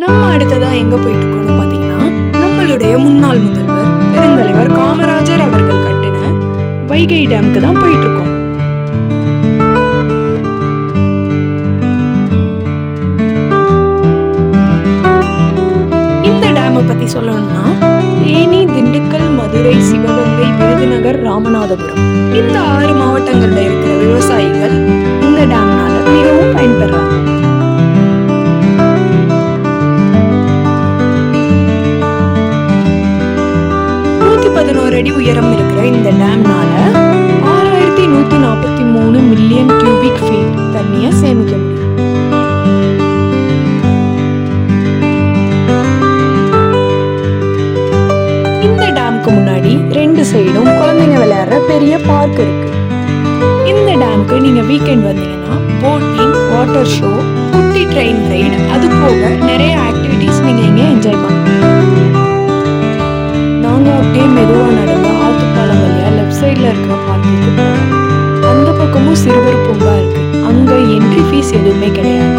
நம்ம அடுத்ததா எங்க போயிட்டு இருக்கோம்னு பாத்தீங்கன்னா, நம்மளுடைய முன்னாள் முதல்வர் பெருந்தலைவர் காமராஜர் அவர்கள் கட்டின வைகை டேம்க்கு தான் போயிட்டு இருக்கோம். இந்த டேமை பத்தி சொல்லணும்னா, தேனி, திண்டுக்கல், மதுரை, சிவகங்கை, விருதுநகர், ராமநாதபுரம் இந்த 6 மாவட்டங்கள்ல இருக்கிற விவசாயிகள் இந்த டேம்னால மிகவும் பயன்பெறாங்க. 111 அடி உயரம் இருக்கிற இந்த டேம்னால 6143 மில்லியன் கியூபிக் ஃபீட் தண்ணியை சேமிக்க முடியும். இந்த டேம்க்கு முன்னாடி 2 சைடும் குழந்தைங்க விளையாடுற பெரிய பார்க் இருக்கு. இந்த டேம்க்கு நீங்க வீக்கெண்ட் வந்தீங்கன்னா போட்டிங், வாட்டர் ஷோ, குட்டி ட்ரெயின் ரைடு, அது போக நிறைய ஆக்டிவிட்டிஸ் நீங்க இங்க என்ஜாய் பண்ணலாம். நாங்க அப்படியே மெதுவா நடந்து ஆத்துப்பாலம் வழியா லெஃப்ட் சைட்ல இருக்கிற பார்க்குக்கு போனோம். அந்த பக்கமும் சிறுவர் பூங்கா இருக்கு. அங்க என்ட்ரி ஃபீஸ் எதுவுமே கிடையாது.